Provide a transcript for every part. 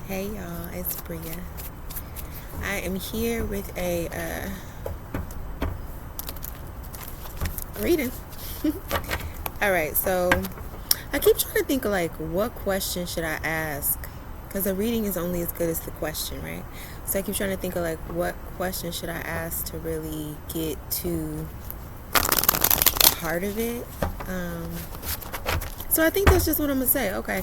Hey y'all, it's Bria. I am here with a reading. Alright, so I keep trying to think of like what question should I ask? Because a reading is only as good as the question, right? So I keep trying to think of like what question should I ask to really get to the heart of it. So I think that's just what I'm gonna say. Okay.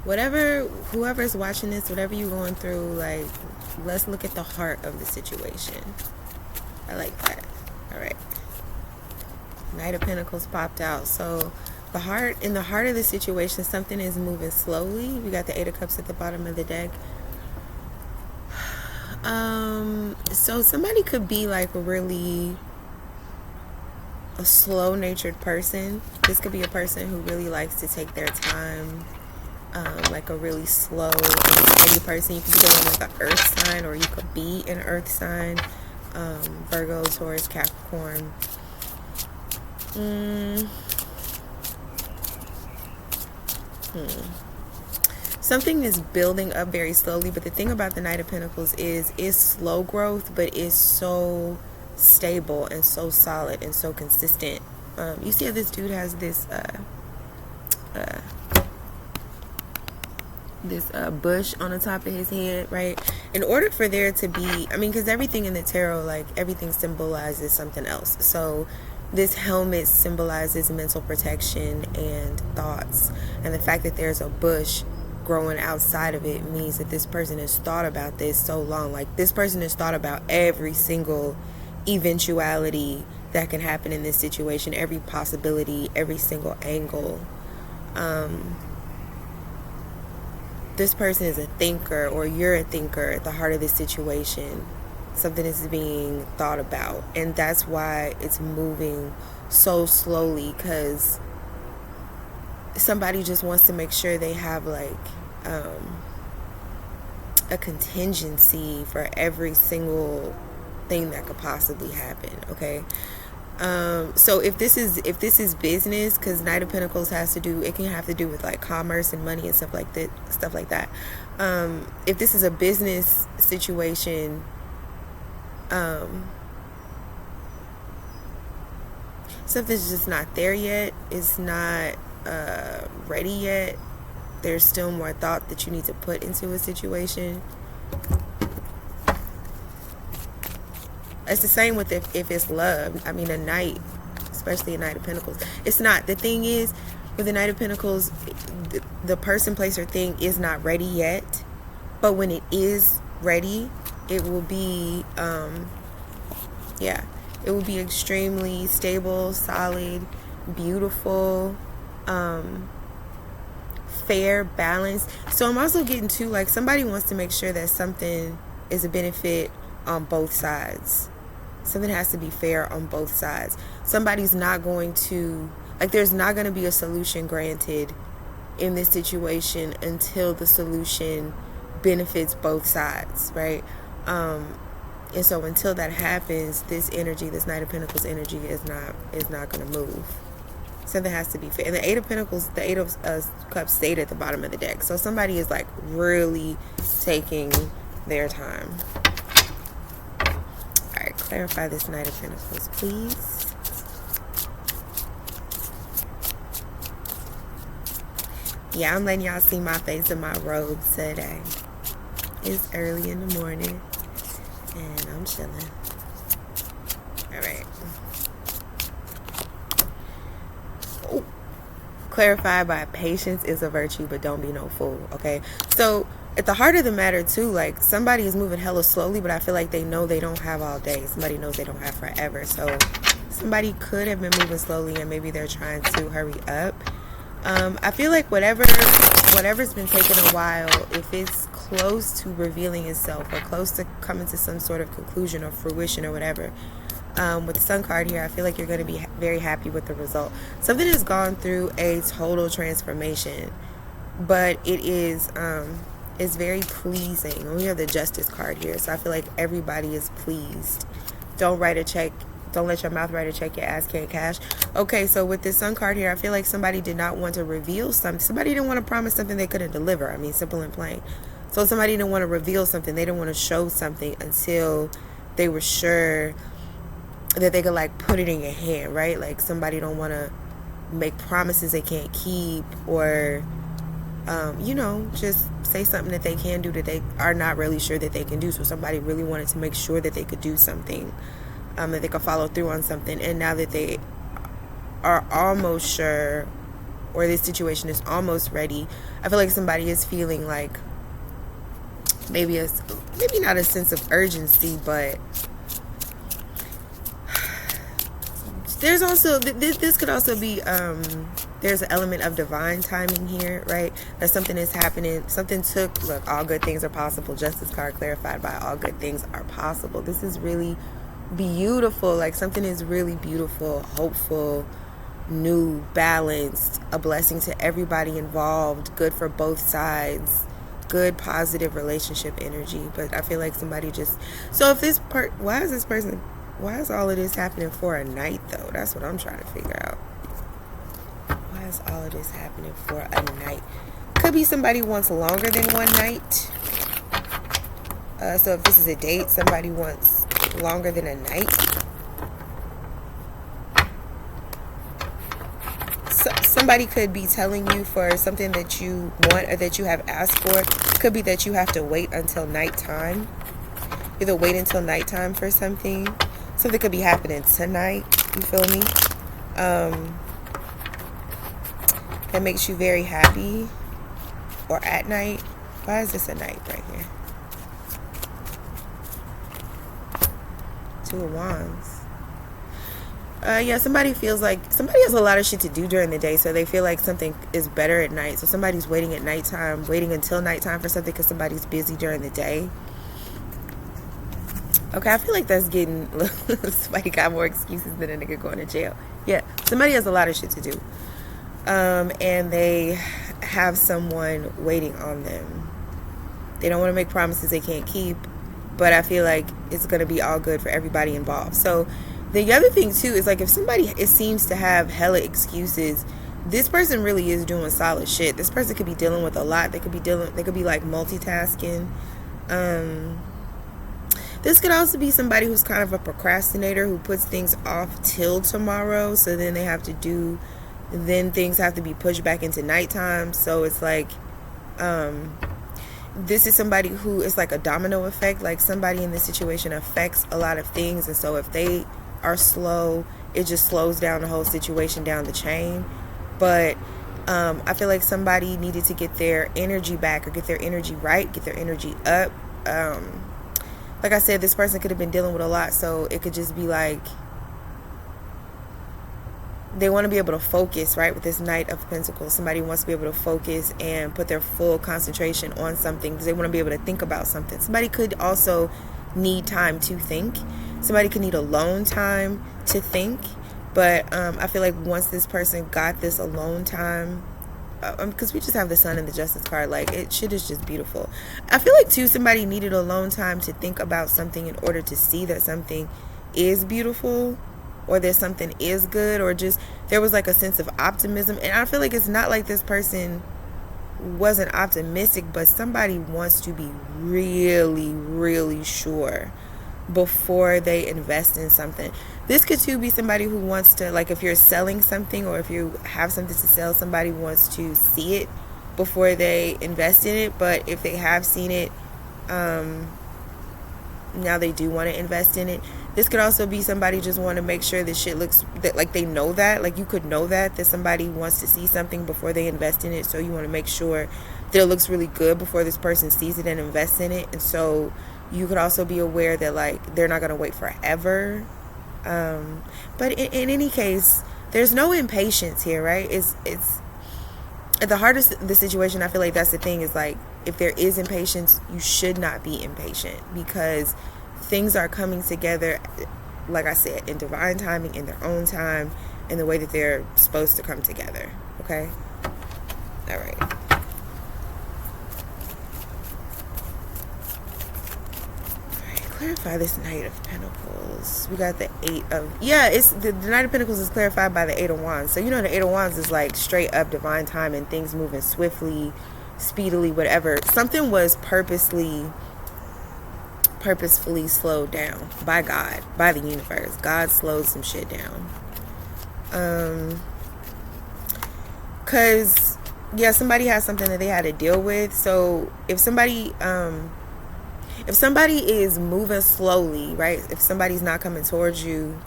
Whoever's watching this, whatever you're going through, like, let's look at the heart of the situation. I like that. All right. Knight of Pentacles popped out. So in the heart of the situation, something is moving slowly. We got the Eight of Cups at the bottom of the deck. So somebody could be like really a slow-natured person. This could be a person who really likes to take their time. Like a really slow and steady person. You could be dealing with an earth sign, or you could be an earth sign. Virgo, Taurus, Capricorn. Something is building up very slowly, but the thing about the Knight of Pentacles is it's slow growth, but it's so stable and so solid and so consistent. You see how this dude has this bush on the top of his head, right? In order for there to be, I mean, because everything in the tarot, like, everything symbolizes something else. So this helmet symbolizes mental protection and thoughts. And the fact that there's a bush growing outside of it means that this person has thought about this so long. Like, this person has thought about every single eventuality that can happen in this situation, every possibility, every single angle. This person is a thinker, or you're a thinker at the heart of this situation. Something is being thought about, and that's why it's moving so slowly, because somebody just wants to make sure they have like a contingency for every single thing that could possibly happen. Okay. So if this is business, because Knight of Pentacles can have to do with like commerce and money and stuff like that. If this is a business situation, something's just not there yet. It's not ready yet. There's still more thought that you need to put into a situation. It's the same with if it's love. I mean, a knight, especially a Knight of Pentacles. It's not. The thing is, with the Knight of Pentacles, the person, place, or thing is not ready yet. But when it is ready, it will be, it will be extremely stable, solid, beautiful, fair, balanced. So I'm also getting to, like, somebody wants to make sure that something is a benefit on both sides. Something has to be fair on both sides. Somebody's not going to, like, there's not going to be a solution granted in this situation until the solution benefits both sides, right? And so until that happens, this energy, this Knight of Pentacles energy is not going to move. Something has to be fair. And the Eight of Pentacles, the Eight of Cups stayed at the bottom of the deck. So somebody is like really taking their time. Clarify this Knight of Pentacles, please. Yeah, I'm letting y'all see my face in my robe today. It's early in the morning, and I'm chilling. All right. Oh. Clarify by patience is a virtue, but don't be no fool, okay? So at the heart of the matter too, like, somebody is moving hella slowly, but I feel like they know they don't have all day. Somebody knows they don't have forever. So somebody could have been moving slowly, and maybe they're trying to hurry up. I feel like whatever's been taking a while, if it's close to revealing itself or close to coming to some sort of conclusion or fruition or whatever, with the Sun card here, I feel like you're going to be very happy with the result. Something has gone through a total transformation, but it is very pleasing. And we have the Justice card here, so I feel like everybody is pleased. Don't write a check. Don't let your mouth write a check your ass can't cash. Okay, so with this Sun card here, I feel like somebody did not want to reveal something. Somebody didn't want to promise something they couldn't deliver. I mean, simple and plain. So somebody didn't want to reveal something. They didn't want to show something until they were sure that they could like put it in your hand, right? Like somebody don't want to make promises they can't keep, or just say something that they can do that they are not really sure that they can do. So somebody really wanted to make sure that they could do something, that they could follow through on something. And now that they are almost sure, or this situation is almost ready, I feel like somebody is feeling like maybe not a sense of urgency, but there's also this could also be there's an element of divine timing here, right? That something is happening, look, all good things are possible. Justice card clarified by all good things are possible. This is really beautiful. Like something is really beautiful, hopeful, new, balanced, a blessing to everybody involved, good for both sides, good positive relationship energy. But I feel like somebody just, so if why is all of this happening for a night though? That's what I'm trying to figure out. Why is all of this happening for a night? Could be somebody wants longer than one night. So if this is a date, somebody wants longer than a night. Somebody could be telling you for something that you want or that you have asked for. Could be that you have to wait until nighttime. Either wait until nighttime for something. Something could be happening tonight. You feel me? That makes you very happy. Or at night. Why is this a night right here? Two of Wands. Somebody feels like somebody has a lot of shit to do during the day, so they feel like something is better at night. So somebody's waiting at nighttime, waiting until nighttime for something because somebody's busy during the day. Okay, I feel like that's getting, somebody got more excuses than a nigga going to jail. Yeah, somebody has a lot of shit to do. And they have someone waiting on them. They don't want to make promises they can't keep, but I feel like it's going to be all good for everybody involved. So the other thing too is like if somebody, it seems to have hella excuses, this person really is doing solid shit. This person could be dealing with a lot. They could be like multitasking. This could also be somebody who's kind of a procrastinator who puts things off till tomorrow. So then things have to be pushed back into nighttime. So it's like, this is somebody who is like a domino effect. Like somebody in this situation affects a lot of things. And so if they are slow, it just slows down the whole situation down the chain. But I feel like somebody needed to get their energy back or get their energy right, get their energy up. Like I said, this person could have been dealing with a lot, so it could just be like they want to be able to focus, right? With this Knight of Pentacles, somebody wants to be able to focus and put their full concentration on something because they want to be able to think about something. Somebody could also need time to think. Somebody could need alone time to think. But I feel like once this person got this alone time, because we just have the Sun and the Justice card, like shit is just beautiful. I feel like too, somebody needed alone time to think about something in order to see that something is beautiful, or that something is good, or just there was like a sense of optimism. And I feel like it's not like this person wasn't optimistic, but somebody wants to be really, really sure before they invest in something. This could too be somebody who wants to, like if you're selling something or if you have something to sell, somebody wants to see it before they invest in it. But if they have seen it, now they do want to invest in it. This could also be somebody just want to make sure that shit looks, that like they know that, like you could know that somebody wants to see something before they invest in it. So you want to make sure that it looks really good before this person sees it and invests in it. And so you could also be aware that like they're not going to wait forever. But in any case, there's no impatience here, right? It's at the heart of the situation. I feel like that's the thing, is like if there is impatience, you should not be impatient, because things are coming together, like I said, in divine timing, in their own time, in the way that they're supposed to come together. Okay? All right. Clarify this Knight of Pentacles. We got the it's the Knight of Pentacles is clarified by the Eight of Wands. So you know the Eight of Wands is like straight up divine time and things moving swiftly, speedily, whatever. Something was purposefully slowed down by God, by the universe. God slowed some shit down. Cause yeah, somebody has something that they had to deal with. So if somebody is moving slowly, right? If somebody's not coming towards you,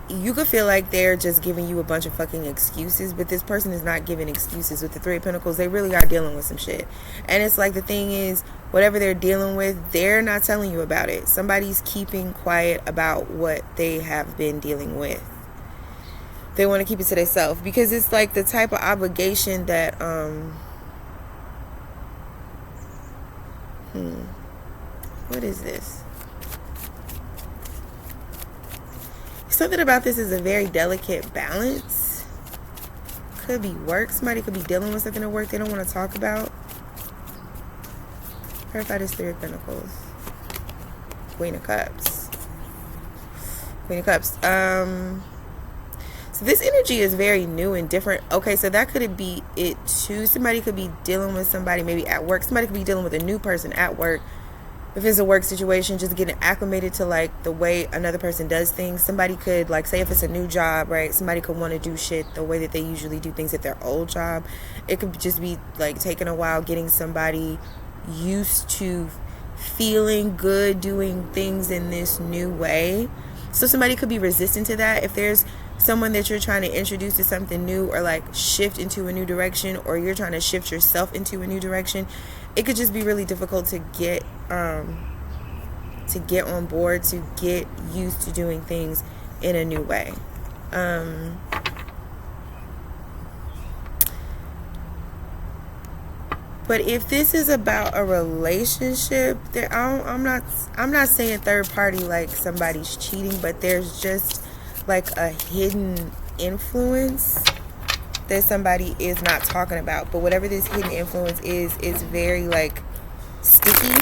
you could feel like they're just giving you a bunch of fucking excuses, but this person is not giving excuses. With the Three of Pentacles, they really are dealing with some shit. And it's like, the thing is, whatever they're dealing with, they're not telling you about it. Somebody's keeping quiet about what they have been dealing with. They want to keep it to themselves, because it's like the type of obligation that what is this? Something about this is a very delicate balance. Could be work. Somebody could be dealing with something at work they don't want to talk about. Clarify this Three of Pentacles. Queen of Cups. Queen of Cups. So this energy is very new and different. Okay, so that could be it too. Somebody could be dealing with somebody maybe at work. Somebody could be dealing with a new person at work. If it's a work situation, just getting acclimated to like the way another person does things. Somebody could, like, say if it's a new job, right? Somebody could want to do shit the way that they usually do things at their old job. It could just be like taking a while getting somebody used to feeling good doing things in this new way. So somebody could be resistant to that. If there's someone that you're trying to introduce to something new, or like shift into a new direction, or you're trying to shift yourself into a new direction, it could just be really difficult to get on board, to get used to doing things in a new way. But if this is about a relationship, I'm not saying third party like somebody's cheating, but there's just like a hidden influence that somebody is not talking about. But whatever this hidden influence is very like sticky.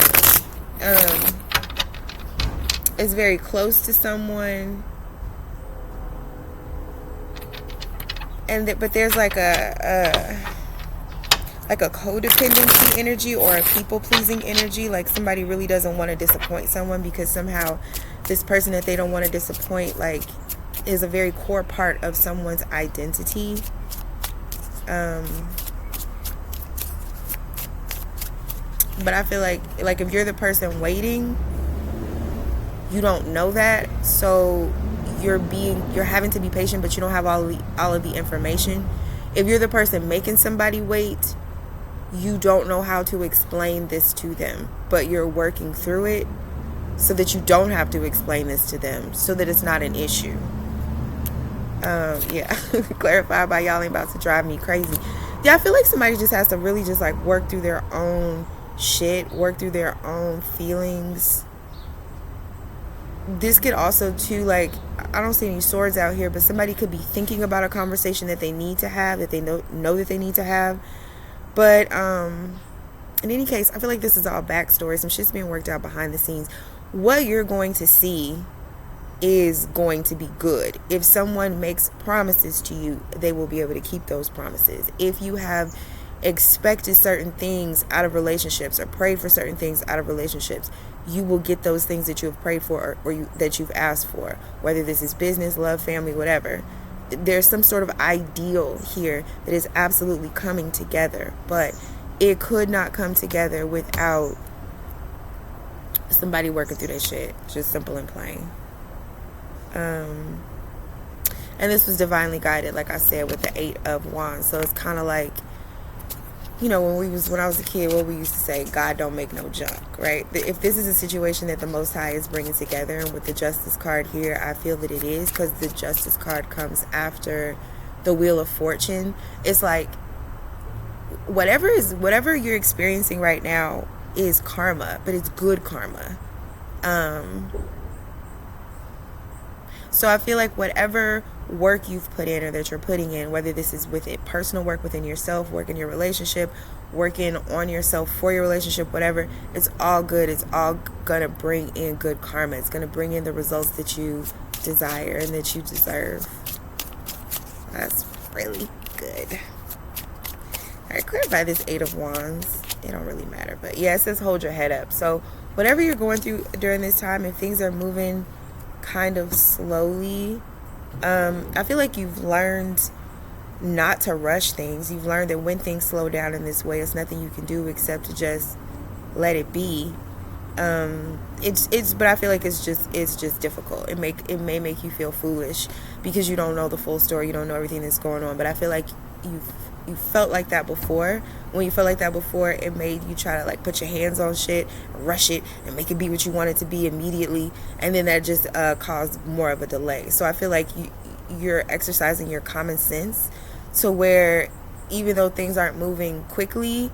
It's very close to someone, and but there's like a codependency energy, or a people-pleasing energy. Like somebody really doesn't want to disappoint someone, because somehow this person that they don't want to disappoint like is a very core part of someone's identity. But I feel like if you're the person waiting, you don't know that, so you're having to be patient, but you don't have all of the information. If you're the person making somebody wait, you don't know how to explain this to them, but you're working through it so that you don't have to explain this to them, so that it's not an issue. Yeah. Clarify by y'all ain't about to drive me crazy. Yeah, I feel like somebody just has to really just like work through their own shit, work through their own feelings. This could also too, like, I don't see any swords out here, but somebody could be thinking about a conversation that they need to have, that they know that they need to have. But in any case, I feel like this is all backstory. Some shit's being worked out behind the scenes. What you're going to see is going to be good. If someone makes promises to you, they will be able to keep those promises. If you have expected certain things out of relationships, or prayed for certain things out of relationships, you will get those things that you have prayed for, or that you've asked for, whether this is business, love, family, whatever. There's some sort of ideal here that is absolutely coming together, but it could not come together without somebody working through that shit. Just simple and plain. And this was divinely guided, like I said, with the 8 of Wands. So it's kind of like, you know, when I was a kid, what we used to say, God don't make no junk, right? If this is a situation that the Most High is bringing together, and with the Justice card here, I feel that it is, because the Justice card comes after the Wheel of Fortune. It's like whatever you're experiencing right now is karma, but it's good karma. So I feel like whatever work you've put in, or that you're putting in, whether this is with it, personal work within yourself, work in your relationship, working on yourself for your relationship, whatever, it's all good. It's all gonna bring in good karma. It's gonna bring in the results that you desire and that you deserve. That's really good. right, clarify this Eight of Wands. It don't really matter, but yeah, it says hold your head up. So whatever you're going through during this time, if things are moving kind of slowly, I feel like you've learned not to rush things. You've learned that when things slow down in this way, it's nothing you can do except to just let it be. But I feel like it's just difficult. It may make you feel foolish because you don't know the full story. You don't know everything that's going on. But I feel like you felt like that before. When you felt like that before, it made you try to like put your hands on shit, rush it, and make it be what you want it to be immediately, and then that just caused more of a delay. So I feel like you're exercising your common sense to where even though things aren't moving quickly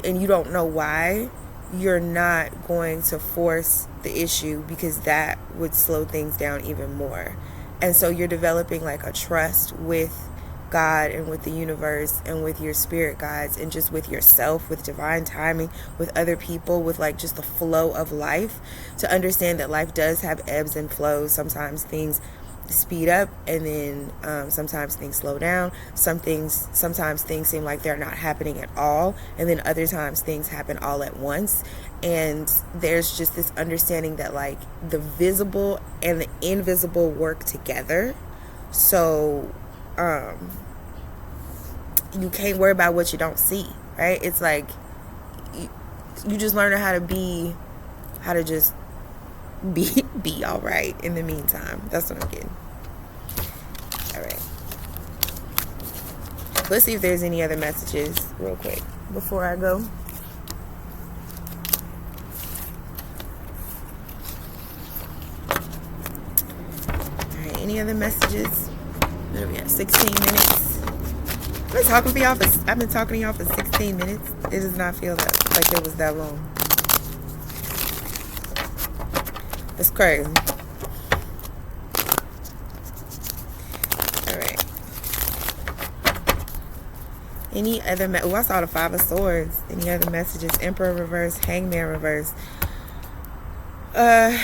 and you don't know why, you're not going to force the issue because that would slow things down even more. And so you're developing like a trust with God and with the universe and with your spirit guides and just with yourself, with divine timing, with other people, with like just the flow of life, to understand that life does have ebbs and flows. Sometimes things speed up and then sometimes things slow down. Sometimes things seem like they're not happening at all, and then other times things happen all at once. And there's just this understanding that like the visible and the invisible work together. So you can't worry about what you don't see, right? It's like you just learn how to just be all right in the meantime. That's what I'm getting. All right, let's see if there's any other messages real quick before I go. All right, any other messages? There we have 16 minutes. I've been talking to y'all for 16 minutes. It does not feel like it was that long. It's crazy. All right. Any other I saw the Five of Swords. Any other messages? Emperor reverse, Hangman reverse. So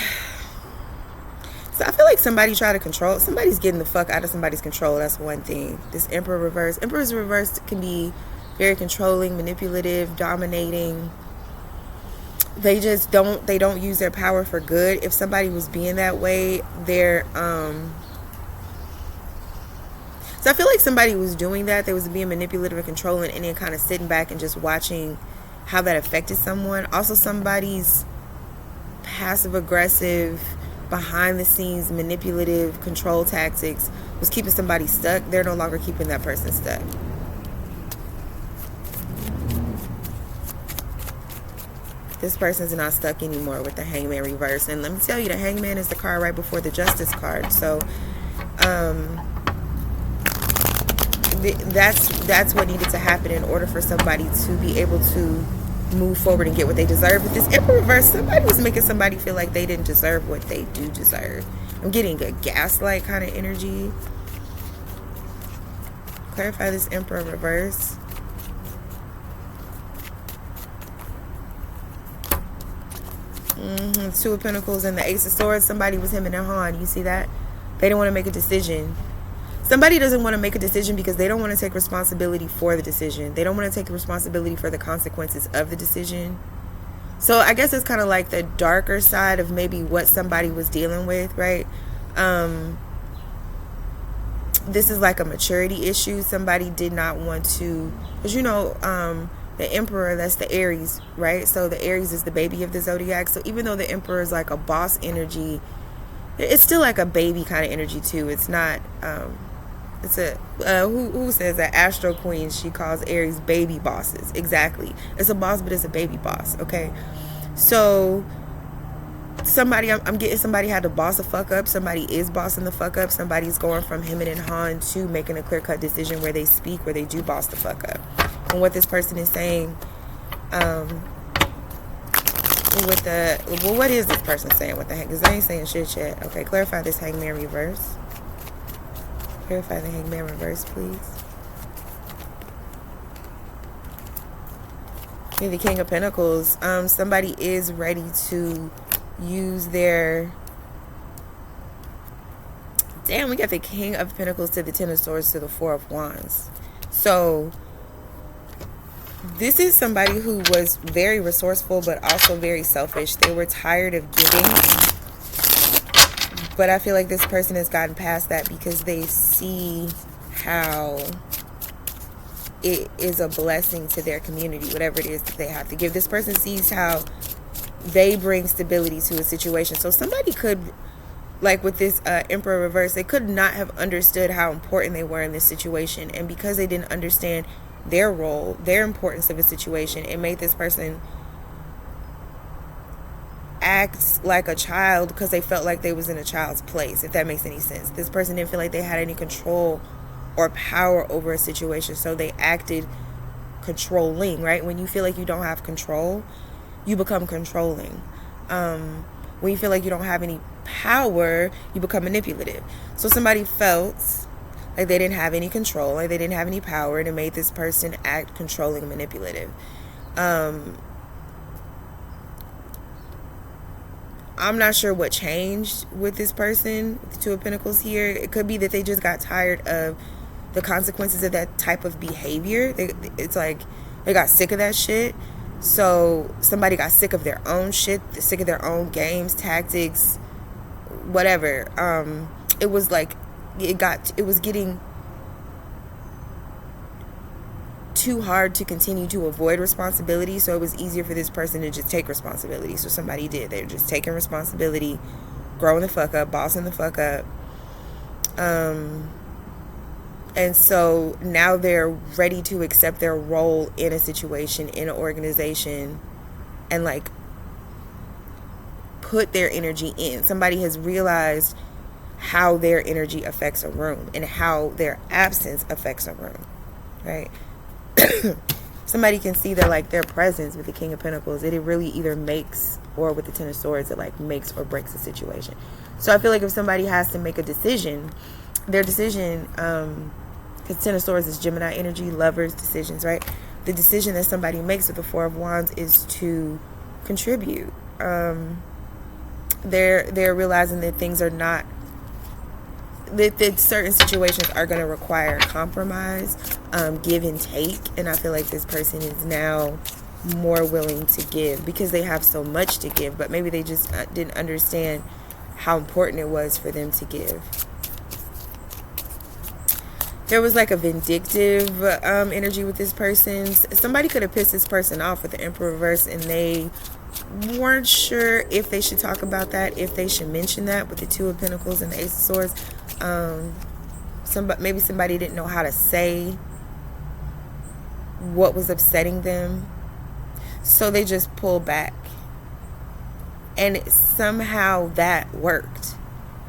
I feel like somebody's getting the fuck out of somebody's control. That's one thing. This Emperor reverse. Emperor's reverse can be very controlling, manipulative, dominating. They don't use their power for good. If somebody was being that way, so I feel like somebody was doing that. They was being manipulative and controlling, and then kind of sitting back and just watching how that affected someone. Also, somebody's passive aggressive, behind the scenes manipulative control tactics was keeping somebody stuck. They're no longer keeping that person stuck. This person's not stuck anymore with the Hangman reverse. And let me tell you, the Hangman is the card right before the Justice card. So that's what needed to happen in order for somebody to be able to move forward and get what they deserve. With this Emperor reverse, somebody was making somebody feel like they didn't deserve what they do deserve. I'm getting a gaslight kind of energy. Clarify this Emperor reverse. Two of Pentacles and the Ace of Swords. Somebody was hemming and hawing. You see that? They didn't want to make a decision. Somebody doesn't want to make a decision because they don't want to take responsibility for the decision. They don't want to take responsibility for the consequences of the decision. So I guess it's kind of like the darker side of maybe what somebody was dealing with, right? This is like a maturity issue. Somebody did not want to, because the Emperor, that's the Aries, right? So the Aries is the baby of the zodiac. So even though the Emperor is like a boss energy, it's still like a baby kind of energy too. It's not it's a who says that? Astro Queen, she calls Aries baby bosses. Exactly. It's a boss, but it's a baby boss. Okay. So I'm getting somebody had to boss the fuck up. Somebody is bossing the fuck up. Somebody's going from hemming and hawing to making a clear-cut decision where they speak, where they do boss the fuck up. And what this person is saying, what is this person saying? What the heck? Because they ain't saying shit yet. Okay, clarify this Hangman reverse. Clarify the Hangman reverse, please. Okay, the King of Pentacles. Somebody is ready to use their... Damn, we got the King of Pentacles to the Ten of Swords to the Four of Wands. So This is somebody who was very resourceful, but also very selfish. They were tired of giving, but I feel like this person has gotten past that because they see how it is a blessing to their community, whatever it is that they have to give. This person sees how they bring stability to a situation. So somebody could, like with this Emperor reverse, they could not have understood how important they were in this situation. And because they didn't understand their role, their importance of a situation, it made this person act like a child because they felt like they was in a child's place, if that makes any sense. This person didn't feel like they had any control or power over a situation, so they acted controlling, right? When you feel like you don't have control, you become controlling. When you feel like you don't have any power, you become manipulative. So somebody felt like they didn't have any control, like they didn't have any power, and it made this person act controlling and manipulative. I'm not sure what changed with this person, with the Two of Pentacles here. It could be that they just got tired of the consequences of that type of behavior. It's like they got sick of that shit. So somebody got sick of their own shit, sick of their own games, tactics, whatever. It was like it was getting too hard to continue to avoid responsibility, so it was easier for this person to just take responsibility. So somebody did. They're just taking responsibility, growing the fuck up, bossing the fuck up. And so now they're ready to accept their role in a situation, in an organization, and like put their energy in. Somebody has realized how their energy affects a room and how their absence affects a room, right? Somebody can see that like their presence with the King of Pentacles, it really either makes, or with the Ten of Swords, it like makes or breaks a situation. So I feel like if somebody has to make a decision, their decision, because Ten of Swords is Gemini energy, lovers, decisions, right? The decision that somebody makes with the Four of Wands is to contribute. They're realizing that things are not, that certain situations are going to require compromise, give and take, and I feel like this person is now more willing to give because they have so much to give, but maybe they just didn't understand how important it was for them to give. There was like a vindictive energy with this person. Somebody could have pissed this person off with the Emperor reverse, and they weren't sure if they should talk about that, if they should mention that with the Two of Pentacles and the Ace of Swords. Maybe somebody didn't know how to say what was upsetting them, so they just pulled back, and somehow that worked.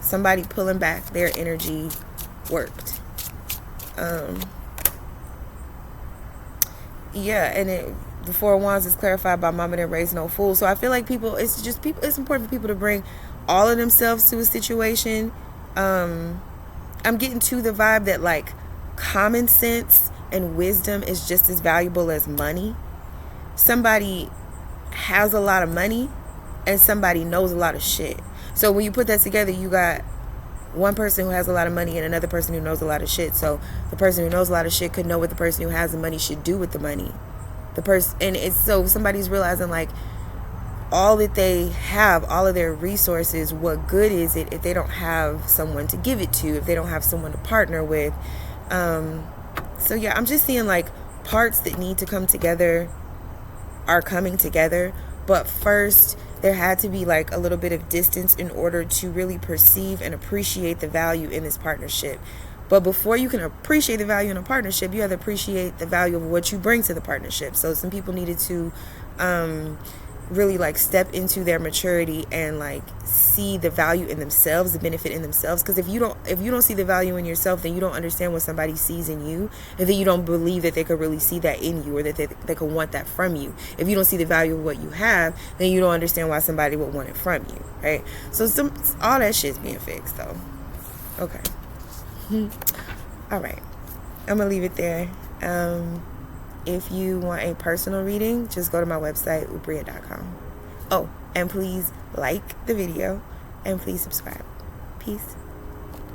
Somebody pulling back their energy worked. Yeah, and the Four of Wands is clarified by Mama Didn't Raise No Fool. So I feel like it's important for people to bring all of themselves to a situation. I'm getting to the vibe that like common sense and wisdom is just as valuable as money. Somebody has a lot of money and somebody knows a lot of shit. So when you put that together, you got one person who has a lot of money and another person who knows a lot of shit. So the person who knows a lot of shit could know what the person who has the money should do with the money. And it's so somebody's realizing like all that they have, all of their resources, what good is it if they don't have someone to give it to, if they don't have someone to partner with? So yeah, I'm just seeing like parts that need to come together are coming together, but first there had to be like a little bit of distance in order to really perceive and appreciate the value in this partnership. But before you can appreciate the value in a partnership, you have to appreciate the value of what you bring to the partnership. So some people needed to really like step into their maturity and like see the value in themselves, the benefit in themselves. Because if you don't see the value in yourself, then you don't understand what somebody sees in you, and then you don't believe that they could really see that in you, or that they could want that from you. If you don't see the value of what you have, then you don't understand why somebody would want it from you, right? So all that shit's being fixed though. Okay. All right, I'm gonna leave it there. If you want a personal reading, just go to my website, ubria.com. Oh, and please like the video and please subscribe. Peace.